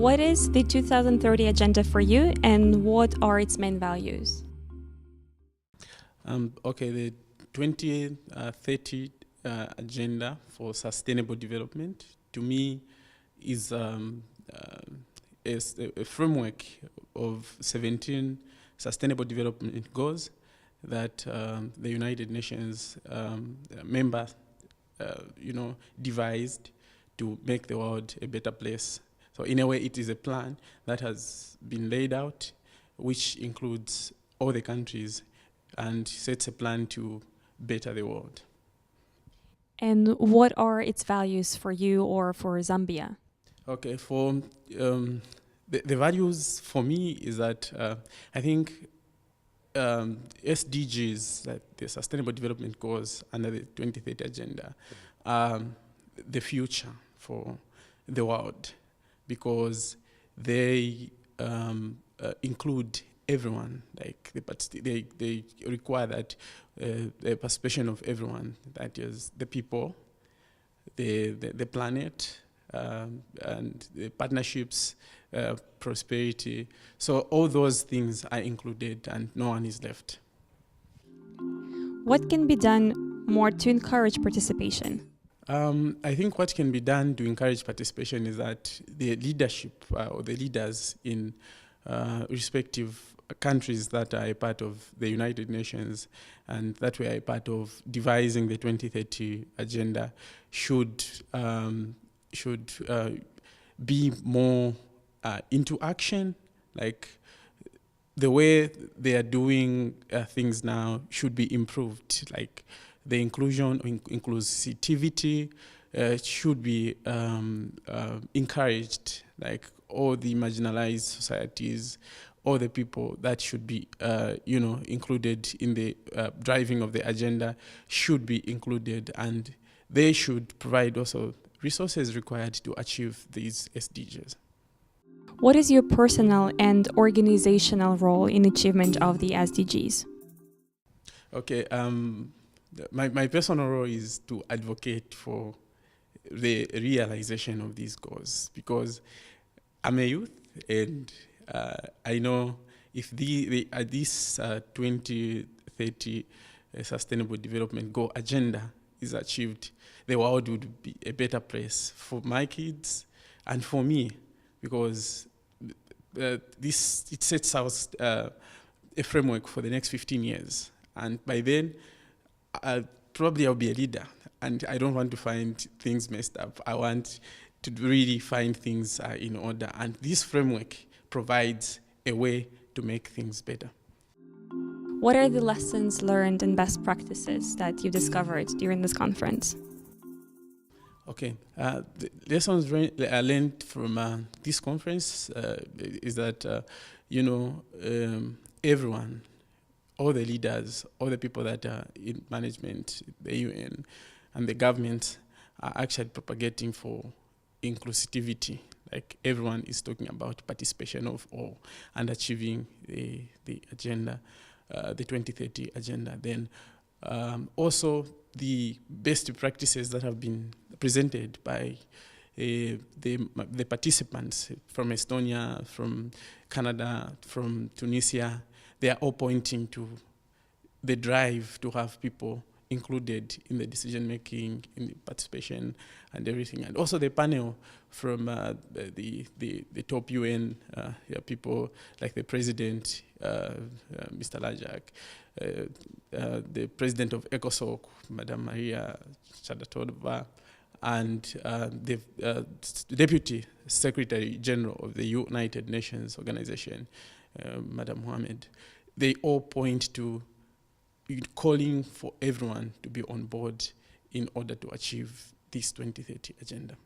What is the 2030 agenda for you, and what are its main values? The 2030 agenda for sustainable development, to me, is a framework of 17 sustainable development goals that the United Nations members, devised to make the world a better place. So in a way, it is a plan that has been laid out, which includes all the countries and sets a plan to better the world. And what are its values for you or for Zambia? Okay, for the values for me is that I think SDGs, like the Sustainable Development Goals under the 2030 agenda, the future for the world, because they include everyone. Like they require that the participation of everyone, that is the people, the planet, and the partnerships, prosperity. So all those things are included and no one is left. What can be done more to encourage participation? I think what can be done to encourage participation is that the leadership or the leaders in respective countries that are a part of the United Nations and that were a part of devising the 2030 agenda should be more into action. Like the way they are doing things now should be improved. Like the inclusion, inclusivity should be encouraged. Like all the marginalized societies, all the people that should be, included in the driving of the agenda should be included, and they should provide also resources required to achieve these SDGs. What is your personal and organizational role in achievement of the SDGs? Okay, my personal role is to advocate for the realization of these goals, because I'm a youth and I know if this 2030 Sustainable Development Goal agenda is achieved, the world would be a better place for my kids and for me, because it sets out a framework for the next 15 years. And by then, probably I'll be a leader, and I don't want to find things messed up. I want to really find things in order, and this framework provides a way to make things better. What are the lessons learned and best practices that you discovered during this conference? Okay, the lessons learned from this conference is that, everyone, all the leaders, all the people that are in management, the UN and the government are actually propagating for inclusivity. Like everyone is talking about participation of all and achieving the agenda, the 2030 agenda. Then also the best practices that have been presented by the participants from Estonia, from Canada, from Tunisia, they are all pointing to the drive to have people included in the decision-making, in the participation and everything. And also the panel from the top UN people like the president, Mr. Lajak, the president of ECOSOC, Madam Maria Chadatodova, and the Deputy Secretary General of the United Nations Organization, Madam Mohammed. They all point to calling for everyone to be on board in order to achieve this 2030 agenda.